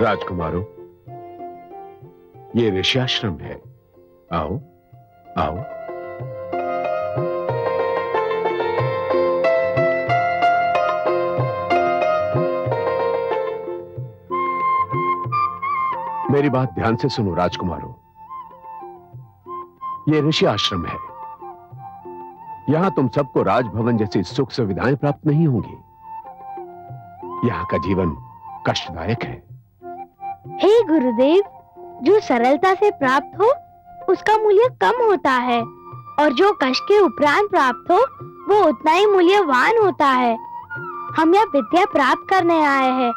राजकुमारों, ये ऋषियाश्रम है। आओ आओ। मेरी बात ध्यान से सुनो राजकुमारों। ये ऋषि आश्रम है। यहां तुम सबको राजभवन जैसी सुख सुविधाएं प्राप्त नहीं होंगी। यहां का जीवन कष्टदायक है। हे गुरुदेव, जो सरलता से प्राप्त हो उसका मूल्य कम होता है, और जो कष्ट के उपरांत प्राप्त हो वो उतना ही मूल्यवान होता है। हम यह विद्या प्राप्त करने आए हैं,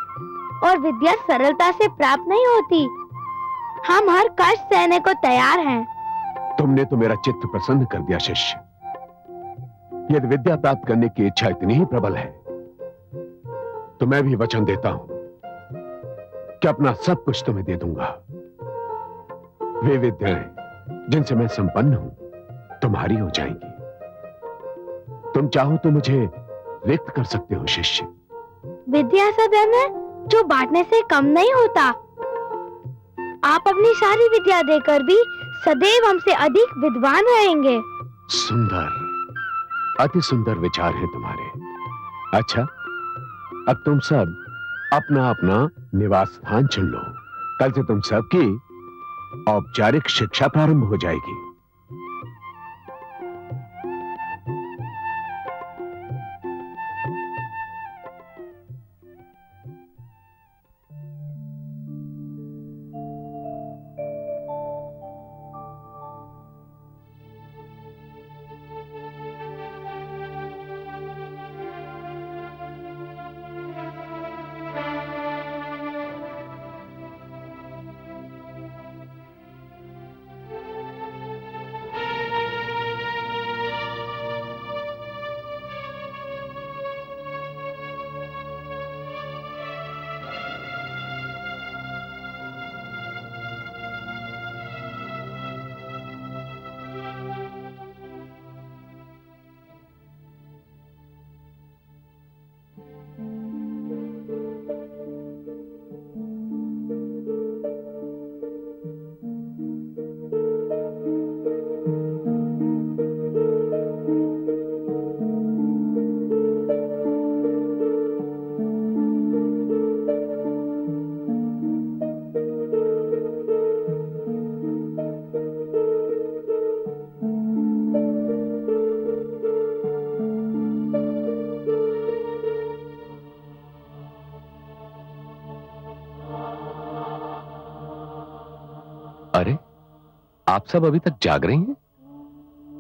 और विद्या सरलता से प्राप्त नहीं होती। हम हर कष्ट सहने को तैयार हैं। तुमने तो मेरा चित्त प्रसन्न कर दिया शिष्य। यदि विद्या प्राप्त करने की इच्छा इतनी ही प्रबल है तो मैं भी वचन देता हूं कि अपना सब कुछ तुम्हें दे दूंगा। वे विद्याएं जिनसे मैं संपन्न हूं तुम्हारी हो जाएंगी। तुम चाहो तो मुझे रिक्त कर सकते हो शिष्य। विद्या ऐसा धन है जो बांटने से कम नहीं होता। आप अपनी सारी विद्या देकर भी सदैव हमसे अधिक विद्वान रहेंगे। सुंदर, अति सुंदर विचार हैं तुम्हारे। अच्छा, अब तुम सब अपना अपना निवास स्थान चुन लो। कल से तुम सबकी औपचारिक शिक्षा प्रारंभ हो जाएगी। अरे, आप सब अभी तक जाग रही हैं?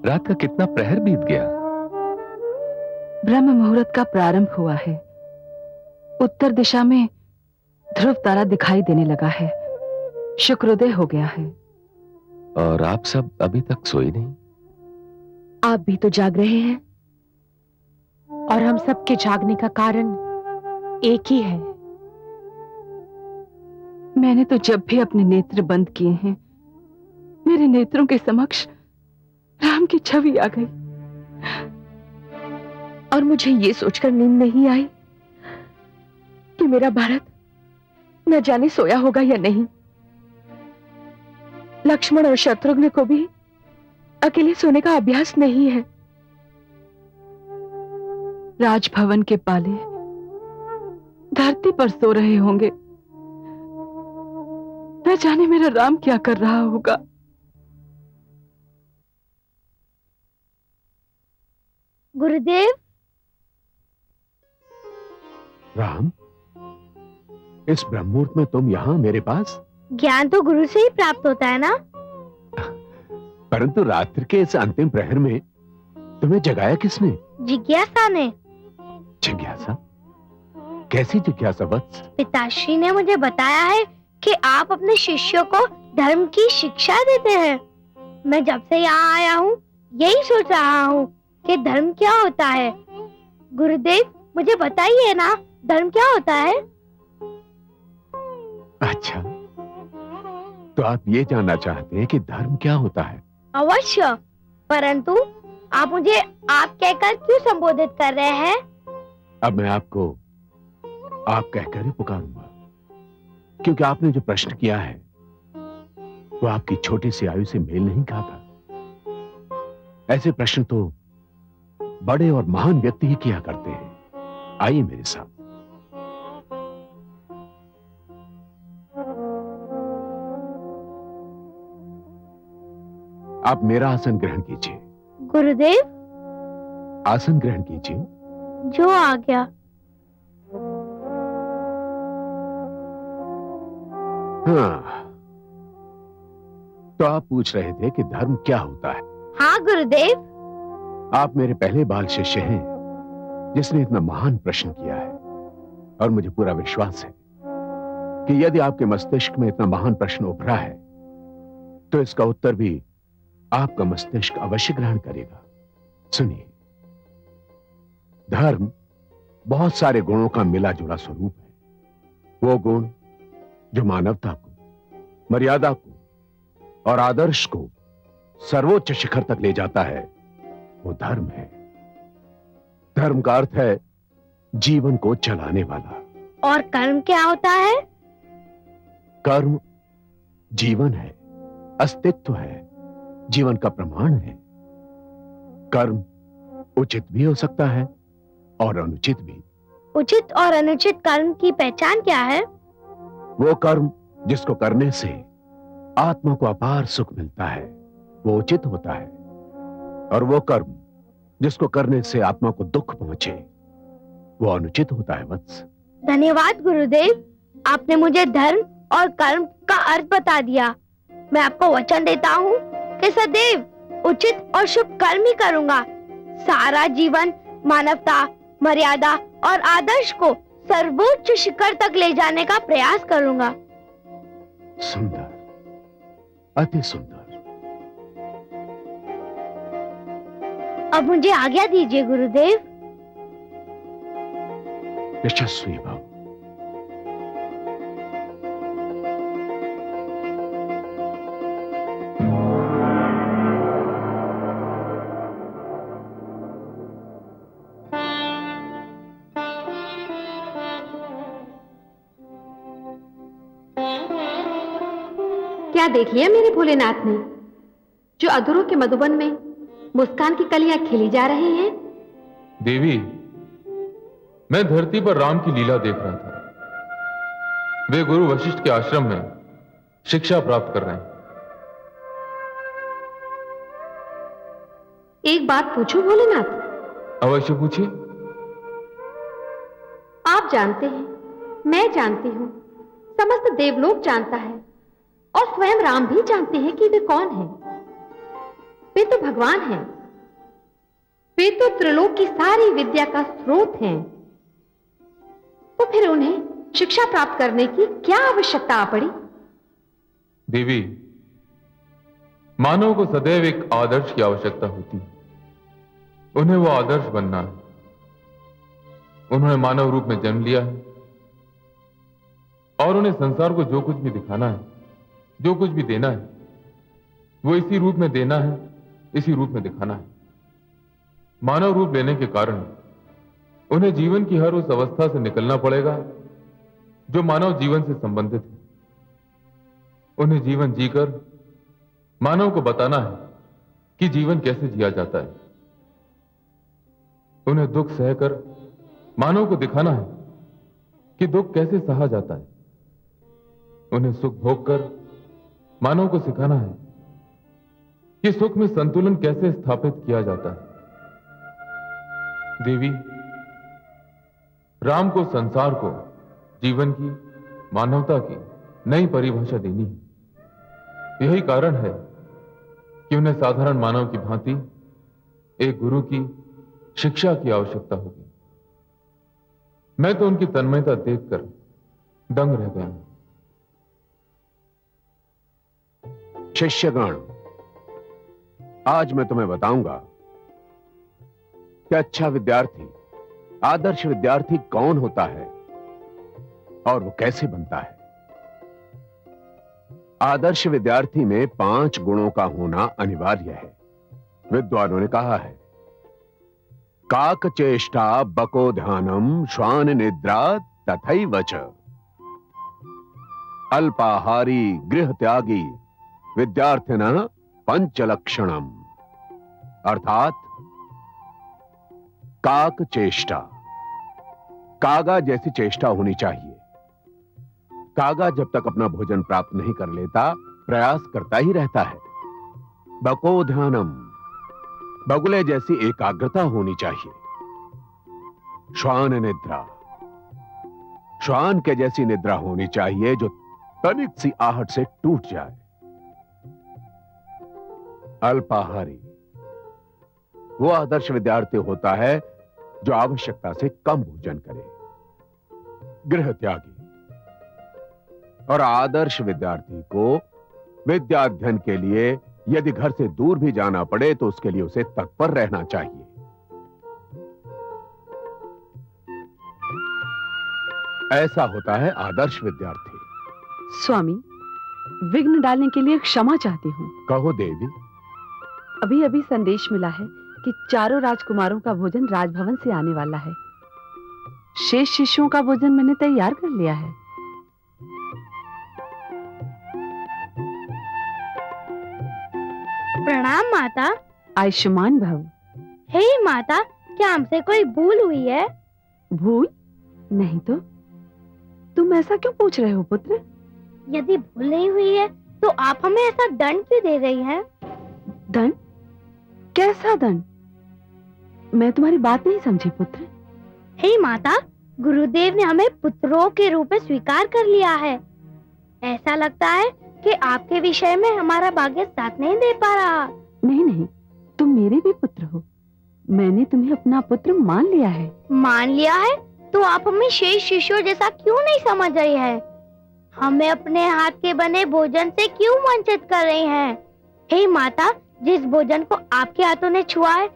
रात का कितना प्रहर बीत गया। ब्रह्म मुहूर्त का प्रारंभ हुआ है। उत्तर दिशा में ध्रुव तारा दिखाई देने लगा है। शुक्रोदय हो गया है। और आप सब अभी तक सोई नहीं? आप भी तो जाग रहे हैं, और हम सबके जागने का कारण एक ही है। मैंने तो जब भी अपने नेत्र बंद किए हैं, मेरे नेत्रों के समक्ष राम की छवि आ गई। और मुझे ये सोचकर नींद नहीं आई कि मेरा भारत न जाने सोया होगा या नहीं। लक्ष्मण और शत्रुघ्न को भी अकेले सोने का अभ्यास नहीं है। राजभवन के पाले धरती पर सो रहे होंगे। न जाने मेरा राम क्या कर रहा होगा। गुरुदेव। राम, इस ब्रह्ममुहूर्त में तुम यहाँ मेरे पास? ज्ञान तो गुरु से ही प्राप्त होता है ना। परंतु रात्रि के इस अंतिम प्रहर में तुम्हें जगाया किसने? जिज्ञासा ने। जिज्ञासा? कैसी जिज्ञासा वत्स? पिताश्री ने मुझे बताया है कि आप अपने शिष्यों को धर्म की शिक्षा देते हैं। मैं जब से यहाँ आया हूँ यही सोच रहा हूँ कि धर्म क्या होता है। गुरुदेव, मुझे बताइए ना, धर्म क्या होता है? अच्छा, तो आप ये जानना चाहते हैं कि धर्म क्या होता है? अवश्य, परंतु आप मुझे आप कहकर क्यों संबोधित कर रहे हैं? अब मैं आपको आप कहकर ही पुकारूंगा। क्योंकि आपने जो प्रश्न किया है वो आपकी छोटी सी आयु से मेल नहीं खाता। ऐसे प्रश्न तो बड़े और महान व्यक्ति ही किया करते हैं। आइए मेरे साथ। आप मेरा आसन ग्रहण कीजिए। गुरुदेव, आसन ग्रहण कीजिए। जो आ गया। हाँ, तो आप पूछ रहे थे कि धर्म क्या होता है। हाँ गुरुदेव। आप मेरे पहले बाल शिष्य हैं जिसने इतना महान प्रश्न किया है, और मुझे पूरा विश्वास है कि यदि आपके मस्तिष्क में इतना महान प्रश्न उभरा है तो इसका उत्तर भी आपका मस्तिष्क अवश्य ग्रहण करेगा। सुनिए, धर्म बहुत सारे गुणों का मिला जुला स्वरूप है। वो गुण जो मानवता को, मर्यादा को और आदर्श को सर्वोच्च शिखर तक ले जाता है, वो धर्म है। धर्म का अर्थ है जीवन को चलाने वाला। और कर्म क्या होता है? कर्म जीवन है, अस्तित्व है, जीवन का प्रमाण है। कर्म उचित भी हो सकता है और अनुचित भी। उचित और अनुचित कर्म की पहचान क्या है? वो कर्म जिसको करने से आत्मा को अपार सुख मिलता है, वो उचित होता है, और वो कर्म जिसको करने से आत्मा को दुख पहुंचे, वो अनुचित होता है। वत्स, धन्यवाद गुरुदेव, आपने मुझे धर्म और कर्म का अर्थ बता दिया। मैं आपको वचन देता हूँ कि सदैव उचित और शुभ कर्म ही करूँगा। सारा जीवन मानवता, मर्यादा और आदर्श को सर्वोच्च शिखर तक ले जाने का प्रयास करूँगा। सुंदर, अति सुंदर। अब मुझे आज्ञा दीजिए गुरुदेव। यशस्वी भव। क्या देख लिया मेरे भोलेनाथ ने, जो अधरों के मधुबन में मुस्कान की कलियां खिली जा रही हैं? देवी, मैं धरती पर राम की लीला देख रहा था। वे गुरु वशिष्ठ के आश्रम में शिक्षा प्राप्त कर रहे हैं। एक बात पूछूं भोलेनाथ? अवश्य पूछिए। आप जानते हैं, मैं जानती हूं, समस्त देवलोक जानता है, और स्वयं राम भी जानते हैं कि वे कौन हैं। वे तो भगवान हैं। वे तो त्रिलोक की सारी विद्या का स्रोत हैं। तो फिर उन्हें शिक्षा प्राप्त करने की क्या आवश्यकता आ पड़ी? देवी, मानव को सदैव एक आदर्श की आवश्यकता होती है। उन्हें वो आदर्श बनना है। उन्होंने मानव रूप में जन्म लिया है, और उन्हें संसार को जो कुछ भी दिखाना है, जो कुछ भी देना है, वो इसी रूप में देना है, इसी रूप में दिखाना है। मानव रूप लेने के कारण उन्हें जीवन की हर उस अवस्था से निकलना पड़ेगा जो मानव जीवन से संबंधित है। उन्हें जीवन जीकर मानव को बताना है कि जीवन कैसे जिया जाता है। उन्हें दुख सहकर मानव को दिखाना है कि दुख कैसे सहा जाता है। उन्हें सुख भोगकर मानव को सिखाना है कि सुख में संतुलन कैसे स्थापित किया जाता है। देवी, राम को संसार को जीवन की, मानवता की नई परिभाषा देनी है। यही कारण है कि उन्हें साधारण मानव की भांति एक गुरु की शिक्षा की आवश्यकता होगी। मैं तो उनकी तन्मयता देखकर दंग रह गया हूं। शिष्यगण, आज मैं तुम्हें बताऊंगा कि अच्छा विद्यार्थी, आदर्श विद्यार्थी कौन होता है और वो कैसे बनता है। आदर्श विद्यार्थी में 5 गुणों का होना अनिवार्य है। विद्वानों ने कहा है, काक चेष्टा बको ध्यानम श्वान निद्रा तथैव च। अल्पाहारी गृह त्यागी विद्यार्थिनः पंचलक्षणम, अर्थात काक चेष्टा, कागा जैसी चेष्टा होनी चाहिए। कागा जब तक अपना भोजन प्राप्त नहीं कर लेता प्रयास करता ही रहता है। बको ध्यानम, बगुले जैसी एकाग्रता होनी चाहिए। श्वान निद्रा, श्वान के जैसी निद्रा होनी चाहिए जो तनिक सी आहट से टूट जाए। अल्पाहारी, वो आदर्श विद्यार्थी होता है जो आवश्यकता से कम भोजन करे। गृह त्यागी, और आदर्श विद्यार्थी को विद्याध्ययन के लिए यदि घर से दूर भी जाना पड़े तो उसके लिए उसे तत्पर रहना चाहिए। ऐसा होता है आदर्श विद्यार्थी। स्वामी, विघ्न डालने के लिए क्षमा चाहती हूँ। कहो देवी। अभी अभी संदेश मिला है कि चारों राजकुमारों का भोजन राजभवन से आने वाला है। शेष शिष्यों का भोजन मैंने तैयार कर लिया है। प्रणाम माता। आयुष्मान भव। हे माता, क्या हमसे कोई भूल हुई है? भूल नहीं तो तुम ऐसा क्यों पूछ रहे हो पुत्र? यदि भूल नहीं हुई है तो आप हमें ऐसा दंड क्यों दे रही हैं? दंड? कैसा दंड? मैं तुम्हारी बात नहीं समझी पुत्र। हे माता, गुरुदेव ने हमें पुत्रों के रूप में स्वीकार कर लिया है। ऐसा लगता है कि आपके विषय में हमारा भाग्य साथ नहीं दे पा रहा। नहीं नहीं, तुम मेरे भी पुत्र हो। मैंने तुम्हें अपना पुत्र मान लिया है। मान लिया है तो आप हमें शेष शिष्यों जैसा क्यों नहीं समझ रही है? हमें अपने हाथ के बने भोजन से क्यों वंचित कर रही हैं? हे माता, जिस भोजन को आपके हाथों ने छुआ है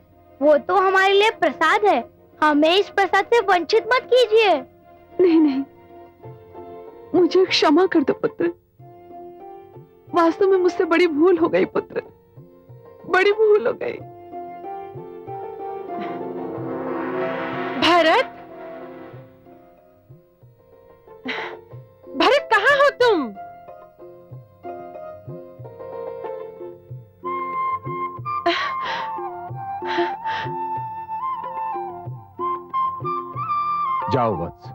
वो तो हमारे लिए प्रसाद है। हमें इस प्रसाद से वंचित मत कीजिए। नहीं नहीं, मुझे क्षमा कर दो पुत्र। वास्तव में मुझसे बड़ी भूल हो गई पुत्र, बड़ी भूल हो गई। भरत, भरत कहाँ हो तुम? जाओ वत्स।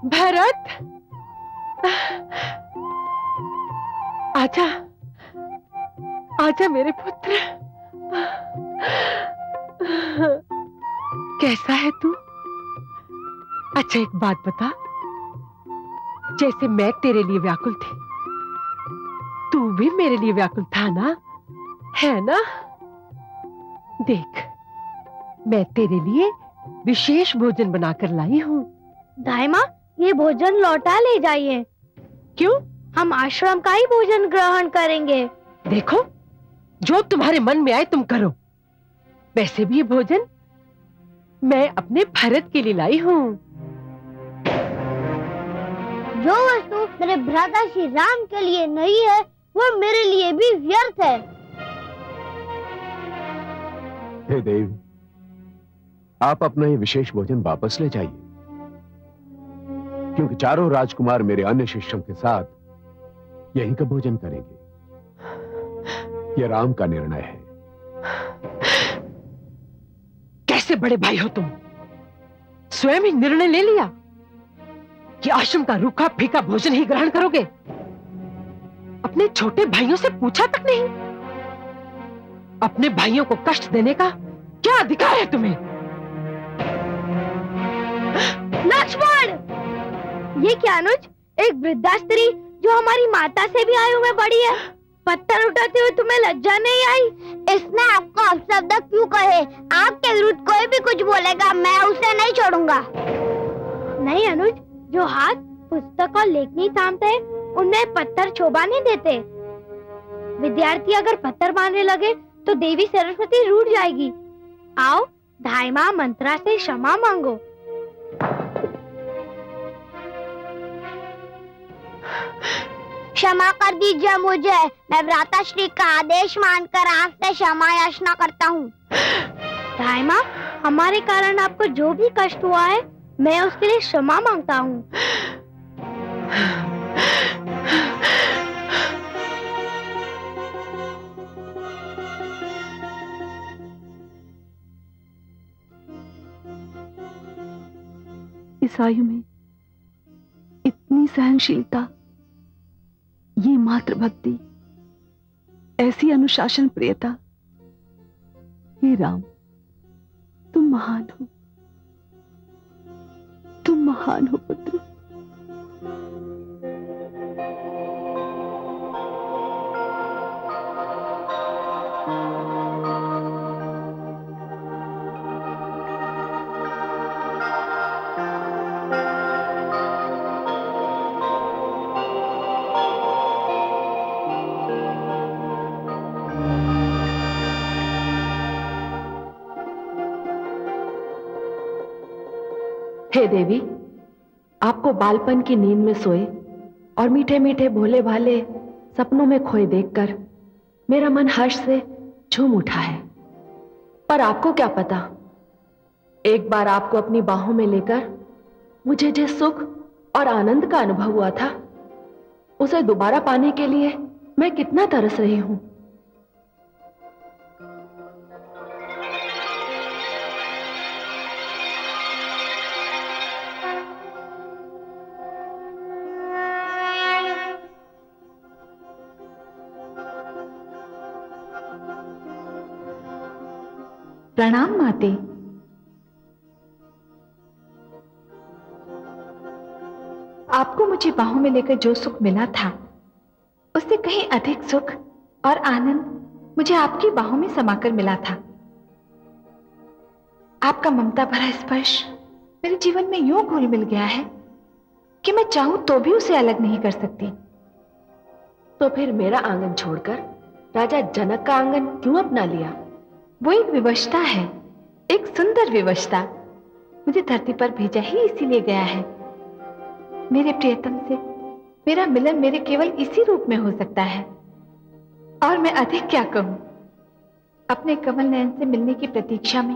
भरत, आजा, आजा मेरे पुत्र। कैसा है तू? अच्छा एक बात बता, जैसे मैं तेरे लिए व्याकुल थी, तू भी मेरे लिए व्याकुल था ना? है ना? देख, मैं तेरे लिए विशेष भोजन बनाकर लाई हूँ। दाई माँ, ये भोजन लौटा ले जाइए। क्यों? हम आश्रम का ही भोजन ग्रहण करेंगे। देखो, जो तुम्हारे मन में आए तुम करो। वैसे भी ये भोजन मैं अपने भरत के लिए लाई हूँ। जो वस्तु मेरे भ्राता श्री राम के लिए नहीं है वो मेरे लिए भी व्यर्थ है। हे देवी, आप अपना ये विशेष भोजन वापस ले जाइए, क्योंकि चारों राजकुमार मेरे अन्य शिष्यों के साथ यहीं का भोजन करेंगे। यह राम का निर्णय है। कैसे बड़े भाई हो तुम? स्वयं ही निर्णय ले लिया कि आश्रम का रूखा फीका भोजन ही ग्रहण करोगे? अपने छोटे भाइयों से पूछा तक नहीं? अपने भाइयों को कष्ट देने का क्या अधिकार है तुम्हें? लक्ष्मण! ये क्या अनुज? एक वृद्धा स्त्री जो हमारी माता से भी आयु में बड़ी है, पत्थर उठाते हुए तुम्हें लज्जा नहीं आई? इसने आपको अपशब्द क्यों कहे? आपके विरुद्ध कोई भी कुछ बोलेगा मैं उसे नहीं छोड़ूंगा। नहीं अनुज, जो हाथ पुस्तक और लेखनी थामते हैं उनमें पत्थर शोभा नहीं देते। विद्यार्थी अगर पत्थर मारने लगे तो देवी सरस्वती रूठ जाएगी। आओ, धाई माँ मंत्रा से क्षमा मांगो। क्षमा कर दीजिए मुझे, मैं भ्राताश्री का आदेश मानकर आपसे क्षमा याचना करता हूँ। धाई माँ, हमारे कारण आपको जो भी कष्ट हुआ है मैं उसके लिए क्षमा मांगता हूँ। इस आयु में इतनी सहनशीलता, ये मात्र भक्ति, ऐसी अनुशासन प्रियता। हे राम, तुम महान हो, तुम महान हो पुत्र। हे देवी, आपको बालपन की नींद में सोए और मीठे मीठे भोले भाले सपनों में खोए देखकर मेरा मन हर्ष से झूम उठा है। पर आपको क्या पता, एक बार आपको अपनी बाहों में लेकर मुझे जिस सुख और आनंद का अनुभव हुआ था, उसे दोबारा पाने के लिए मैं कितना तरस रही हूं। प्रणाम माते। आपको मुझे बाहों में लेकर जो सुख मिला था, उससे कहीं अधिक सुख और आनंद मुझे आपकी बाहों में समाकर मिला था। आपका ममता भरा स्पर्श मेरे जीवन में यूं घुल मिल गया है कि मैं चाहूं तो भी उसे अलग नहीं कर सकती। तो फिर मेरा आंगन छोड़कर राजा जनक का आंगन क्यों अपना लिया? वो एक विवशता है, एक सुंदर विवशता। मुझे धरती पर भेजा ही इसीलिए गया है। मेरे प्रियतम से मेरा मिलन मेरे केवल इसी रूप में हो सकता है, और मैं अधिक क्या कहूं। अपने कमल नयन से मिलने की प्रतीक्षा में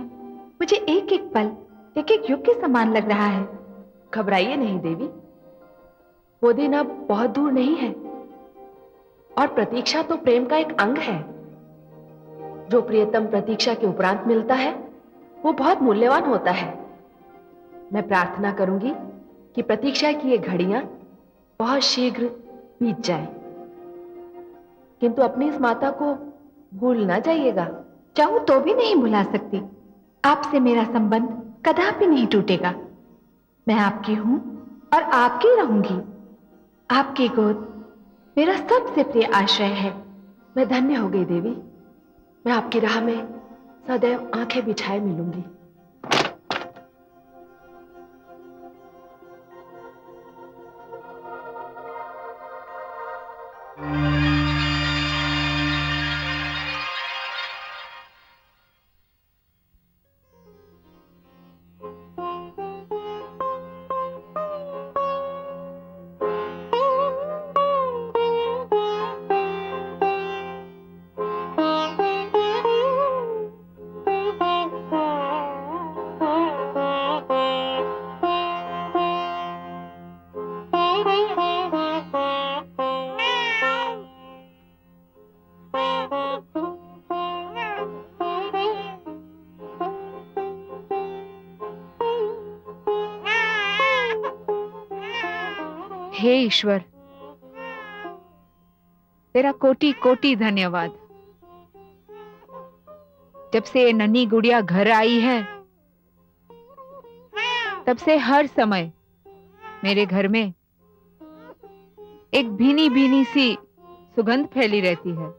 मुझे एक एक पल एक एक युग के समान लग रहा है। घबराइए नहीं देवी, वो दिन अब बहुत दूर नहीं है, और प्रतीक्षा तो प्रेम का एक अंग है। जो प्रियतम प्रतीक्षा के उपरांत मिलता है, वो बहुत मूल्यवान होता है। मैं प्रार्थना करूंगी कि प्रतीक्षा की ये घड़ियां बहुत शीघ्र बीत जाएं। किंतु अपनी इस माता को भूल ना जाइएगा। चाहूं तो भी नहीं भुला सकती। आपसे मेरा संबंध कदापि नहीं टूटेगा। मैं आपकी हूं और आपकी रहूंगी। आपकी गोद मेरा सबसे प्रिय आश्रय है। मैं धन्य हो गई देवी। मैं आपकी राह में सदैव आंखें बिछाए मिलूंगी। हे ईश्वर, तेरा कोटि कोटि धन्यवाद। जब से ये नन्ही गुड़िया घर आई है, तब से हर समय मेरे घर में एक भीनी भीनी सी सुगंध फैली रहती है।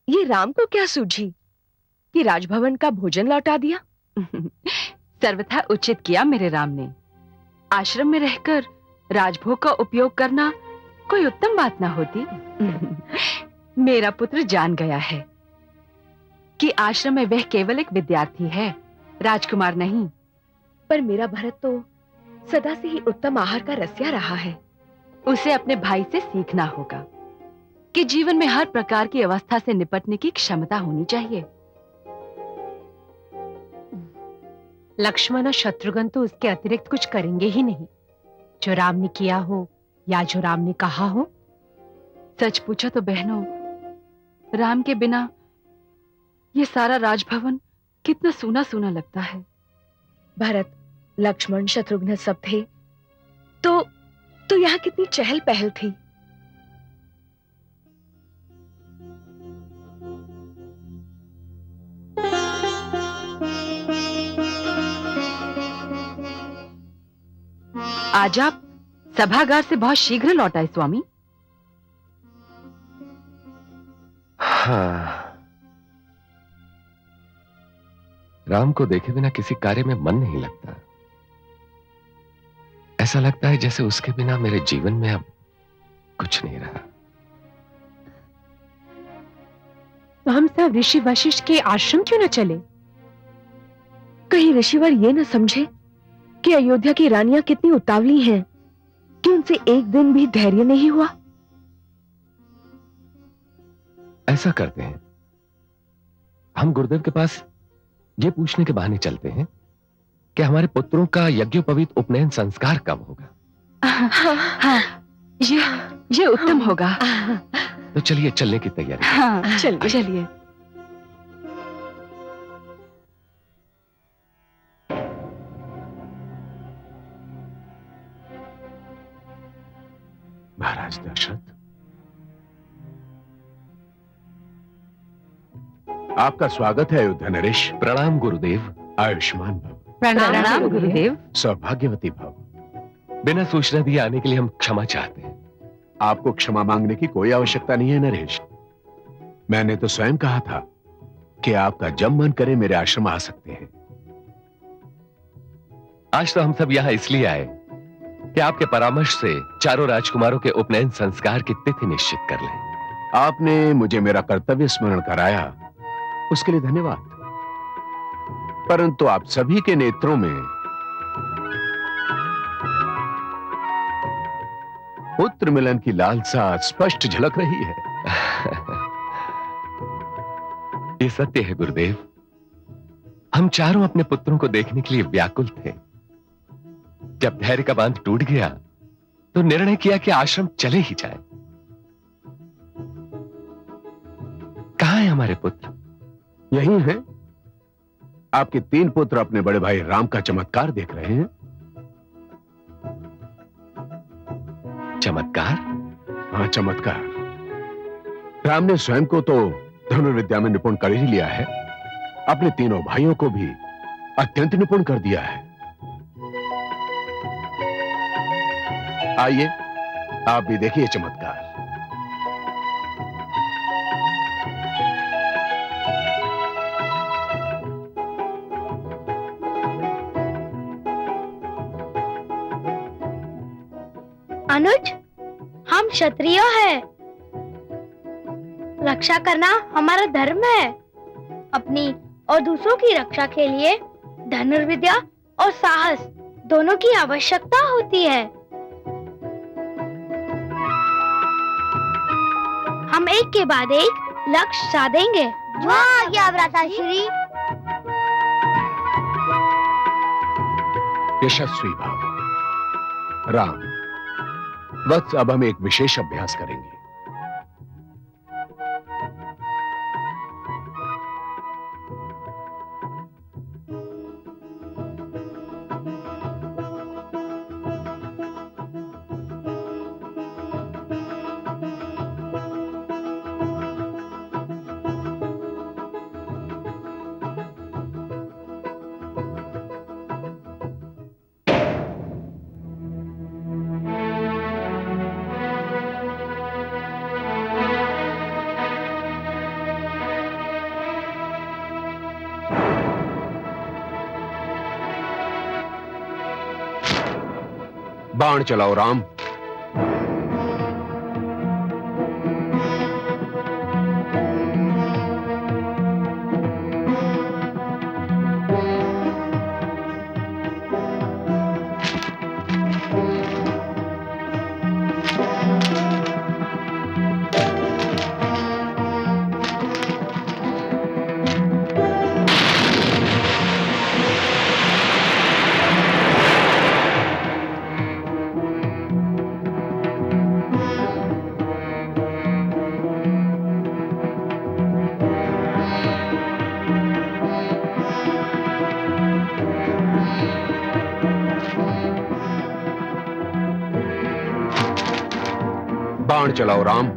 ये राम को क्या सूझी कि राजभवन का भोजन लौटा दिया? सर्वथा उचित किया मेरे राम ने। आश्रम में रहकर राजभोग का उपयोग करना कोई उत्तम बात ना होती। मेरा पुत्र जान गया है कि आश्रम में वह केवल एक विद्यार्थी है, राजकुमार नहीं। पर मेरा भरत तो सदा से ही उत्तम आहार का रसिया रहा है। उसे अपने भाई से सीखना होगा कि जीवन में हर प्रकार की अवस्था से निपटने की क्षमता होनी चाहिए। लक्ष्मण और शत्रुघ्न तो उसके अतिरिक्त कुछ करेंगे ही नहीं। जो राम ने किया हो या जो राम ने कहा हो। सच पूछा तो बहनों, राम के बिना ये सारा राजभवन कितना सूना सूना लगता है। भरत, लक्ष्मण, शत्रुघ्न सब थे तो यहाँ कितनी चहल पहल थी। आज आप सभागार से बहुत शीघ्र लौट आए स्वामी। हाँ, राम को देखे बिना किसी कार्य में मन नहीं लगता। ऐसा लगता है जैसे उसके बिना मेरे जीवन में अब कुछ नहीं रहा। तो हम सब ऋषि वशिष्ठ के आश्रम क्यों न चले? कहीं ऋषिवर ये न समझे कि अयोध्या की रानियां कितनी उतावली हैं कि उनसे एक दिन भी धैर्य नहीं हुआ। ऐसा करते हैं, हम गुरुदेव के पास ये पूछने के बहाने चलते हैं कि हमारे पुत्रों का यज्ञोपवीत उपनयन संस्कार कब होगा। हाँ, ये उत्तम होगा। तो चलिए चलने की तैयारी। हाँ, चलिए। महाराज दशरथ, आपका स्वागत है अयोध्या नरेश। प्रणाम गुरुदेव। आयुष्मान भव। प्रणाम गुरुदेव। सौभाग्यवती भव। बिना सूचना दिए आने के लिए हम क्षमा चाहते हैं। आपको क्षमा मांगने की कोई आवश्यकता नहीं है नरेश। मैंने तो स्वयं कहा था कि आपका जब मन करे मेरे आश्रम आ सकते हैं। आज तो हम सब यहाँ इसलिए आए कि आपके परामर्श से चारों राजकुमारों के उपनयन संस्कार की तिथि निश्चित कर लें। आपने मुझे मेरा कर्तव्य स्मरण कराया, उसके लिए धन्यवाद। परंतु आप सभी के नेत्रों में पुत्र मिलन की लालसा स्पष्ट झलक रही है। ये सत्य है गुरुदेव। हम चारों अपने पुत्रों को देखने के लिए व्याकुल थे। जब धैर्य का बांध टूट गया तो निर्णय किया कि आश्रम चले ही जाए। कहां है हमारे पुत्र? यही है। आपके 3 पुत्र अपने बड़े भाई राम का चमत्कार देख रहे हैं। चमत्कार? हाँ, चमत्कार। राम ने स्वयं को तो धनुर्विद्या में निपुण कर ही लिया है, अपने तीनों भाइयों को भी अत्यंत निपुण कर दिया है। आइए, आप भी देखिए चमत्कार। अनुज, हम क्षत्रिय हैं। रक्षा करना हमारा धर्म है। अपनी और दूसरों की रक्षा के लिए धनुर्विद्या और साहस दोनों की आवश्यकता होती है। हम एक के बाद एक लक्ष्य साधेंगे। वाह क्या भ्राताश्री। यशस्वी भाव। राम, वत्स, अब हम एक विशेष अभ्यास करेंगे। बाण चलाओ राम। बाण चलाओ राम।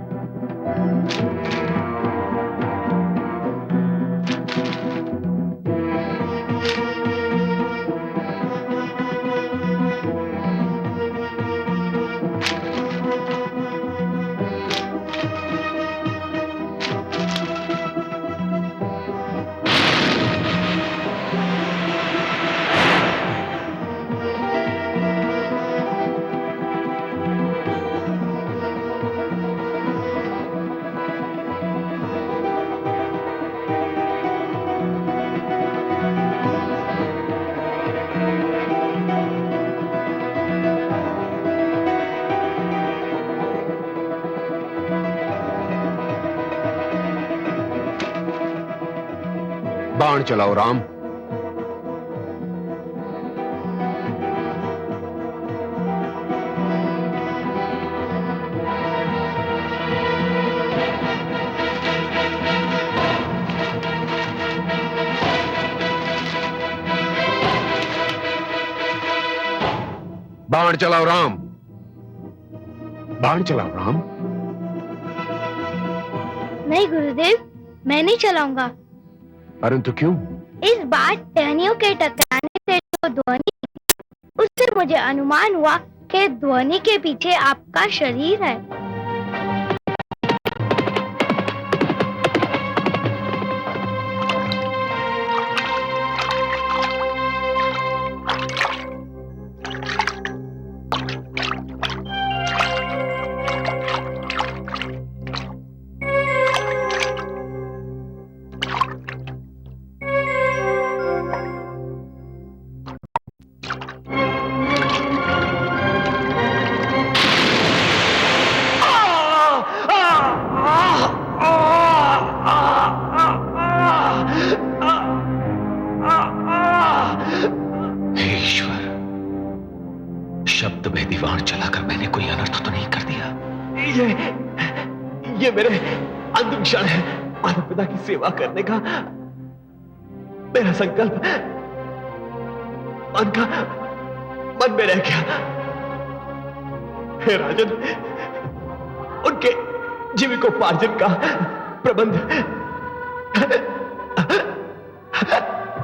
बाण चलाओ राम। बाण चलाओ राम। बाण चलाओ राम। नहीं गुरुदेव, मैं नहीं चलाऊंगा। परंतु क्यों? इस बार टहनियों के टकराने से जो ध्वनि उससे मुझे अनुमान हुआ कि ध्वनि के पीछे आपका शरीर है। शब्द में दीवार चलाकर मैंने कोई अनर्थ तो नहीं कर दिया? ये मेरे अंतिम क्षण है। मानव पिता की सेवा करने का मेरा संकल्प मन में रह गया। हे राजन, उनके जीविकोपार्जन का प्रबंध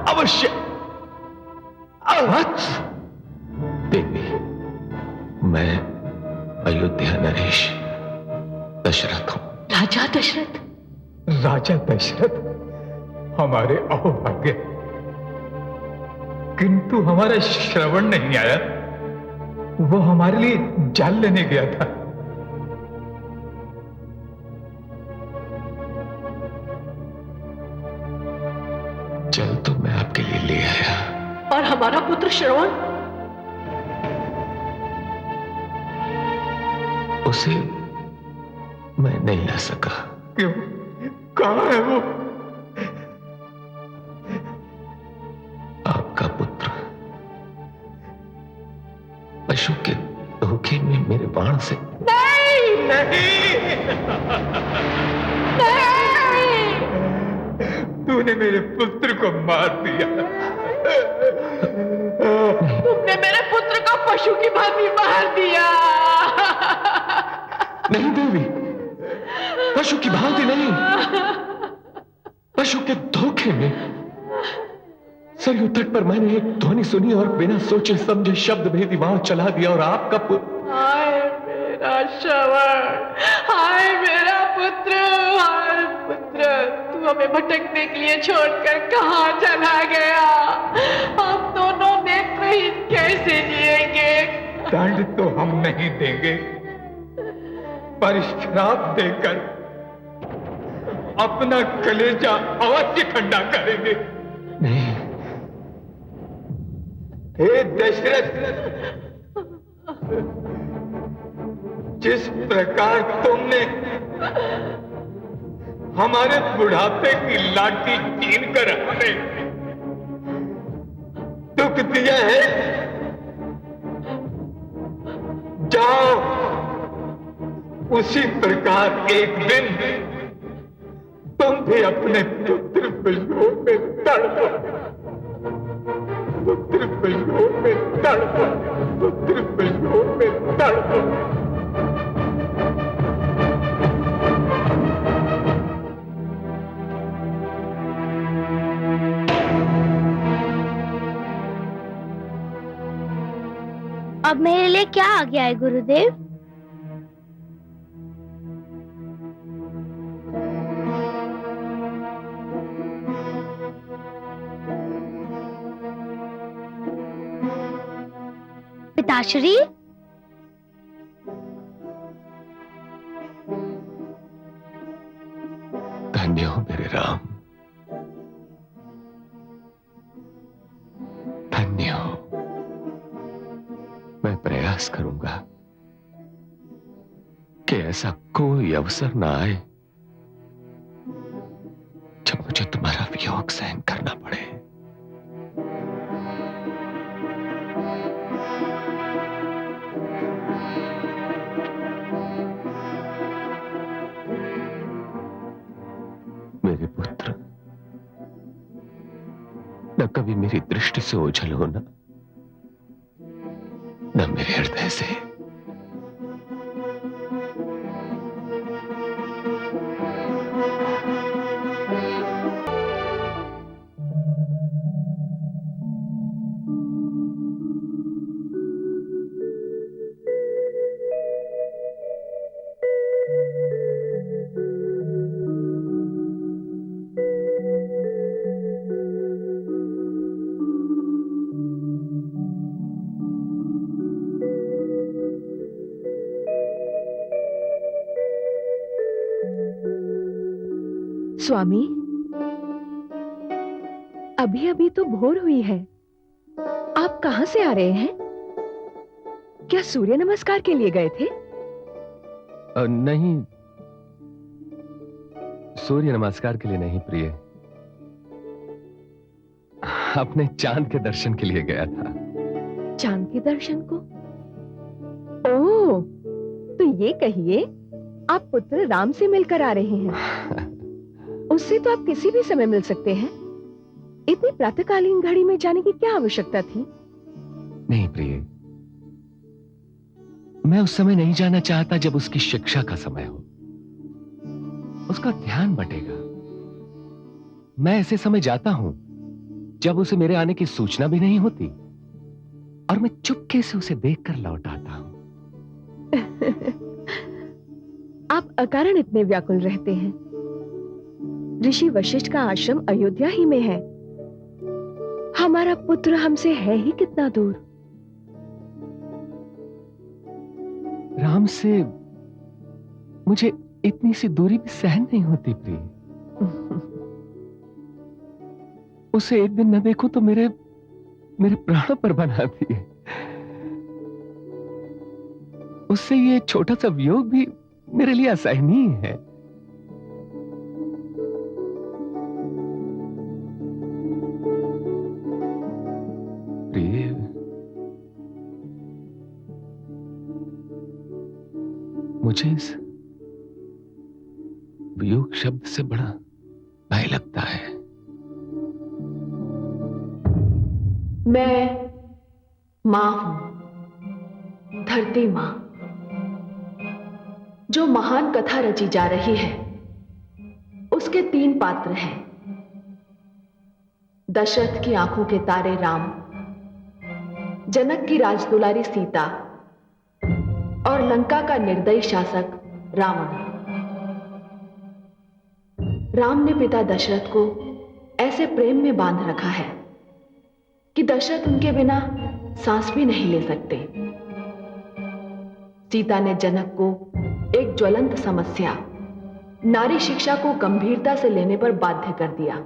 अवश्य। देवी, मैं अयोध्या नरेश दशरथ हूं। राजा दशरथ? राजा दशरथ हमारे अहोभाग्य, किंतु हमारा श्रवण नहीं आया। वो हमारे लिए जल लेने गया था। जल तो मैं आपके लिए ले आया। और हमारा पुत्र श्रवण? उसे मैं नहीं ला सका। क्यों? कहां है वो? आपका पुत्र पशु के धोखे में मेरे बाण से। नहीं, नहीं, तूने मेरे पुत्र को मार दिया। तुमने मेरे पुत्र को पशु की भांति मार दिया। नहीं देवी, पशु की भांति नहीं, पशु के धोखे में। सरयू तट पर मैंने एक ध्वनि सुनी और बिना सोचे समझे शब्द भेदी वार चला दिया और आपका पुत्र। हाय मेरा श्रवण, हाय मेरा पुत्र, हाय पुत्र, तू हमें भटकने के लिए छोड़कर कहां चला गया? हम दोनों नेत्रहीन कैसे जिएंगे? दंड तो हम नहीं देंगे, पर श्राप देकर अपना कलेजा अवश्य ठंडा करेंगे। नहीं। हे दशरथ, जिस प्रकार तुमने हमारे बुढ़ापे की लाठी छीन कर हमें दुख दिया है, जाओ उसी प्रकार एक दिन तुम भी अपने पुत्र वियोग में तड़पो, पुत्र वियोग में तड़पो, पुत्र वियोग में तड़पो। अब मेरे लिए क्या आ गया है गुरुदेव? पिताश्री, धन्य हो मेरे राम, धन्य हो। मैं प्रयास करूंगा कि ऐसा कोई अवसर ना आए जब मुझे तुम्हारा वियोग सहन करना पड़े। मेरे पुत्र, न कभी मेरी दृष्टि से ओझल होना, न मेरे हृदय से। स्वामी, अभी अभी तो भोर हुई है। आप कहां से आ रहे हैं? क्या सूर्य नमस्कार के लिए गए थे? नहीं, सूर्य नमस्कार के लिए नहीं प्रिय, अपने चांद के दर्शन के लिए गया था। चांद के दर्शन को? ओह, तो ये कहिए आप पुत्र राम से मिलकर आ रहे हैं। उससे तो आप किसी भी समय मिल सकते हैं। इतनी प्रातःकालीन घड़ी में जाने की क्या आवश्यकता थी? नहीं प्रिय, मैं उस समय नहीं जाना चाहता जब उसकी शिक्षा का समय हो। उसका ध्यान बटेगा। मैं ऐसे समय जाता हूं जब उसे मेरे आने की सूचना भी नहीं होती, और मैं चुपके से उसे देखकर लौट आता हूं। आप अकारण इतने व्याकुल रहते हैं। ऋषि वशिष्ठ का आश्रम अयोध्या ही में है। हमारा पुत्र हमसे है ही कितना दूर। राम से मुझे इतनी सी दूरी भी सहन नहीं होती प्रिय। उसे एक दिन न देखूं तो मेरे प्राण पर बनाती है। उससे ये छोटा सा वियोग भी मेरे लिए असहनीय है। प्रिय, मुझे इस वियोग शब्द से बड़ा भय लगता है। मैं मां हूं, धरती मां, जो महान कथा रची जा रही है। उसके 3 पात्र हैं। दशरथ की आंखों के तारे राम, जनक की राजदुलारी सीता और लंका का निर्दयी शासक रावण। राम ने पिता दशरथ को ऐसे प्रेम में बांध रखा है कि दशरथ उनके बिना सांस भी नहीं ले सकते। सीता ने जनक को एक ज्वलंत समस्या, नारी शिक्षा को गंभीरता से लेने पर बाध्य कर दिया,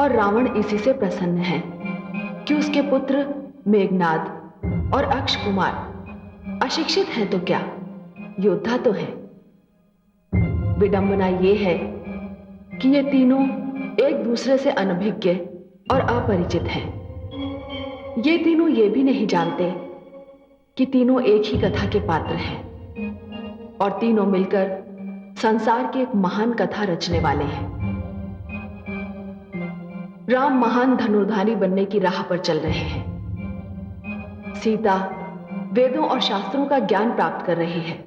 और रावण इसी से प्रसन्न है कि उसके पुत्र मेघनाद और अक्ष कुमार अशिक्षित हैं तो क्या, योद्धा तो है। विडंबना यह है कि ये तीनों एक दूसरे से अनभिज्ञ और अपरिचित हैं। ये तीनों ये भी नहीं जानते कि तीनों एक ही कथा के पात्र हैं, और तीनों मिलकर संसार की एक महान कथा रचने वाले हैं। राम महान धनुर्धारी बनने की राह पर चल रहे हैं। सीता वेदों और शास्त्रों का ज्ञान प्राप्त कर रही है।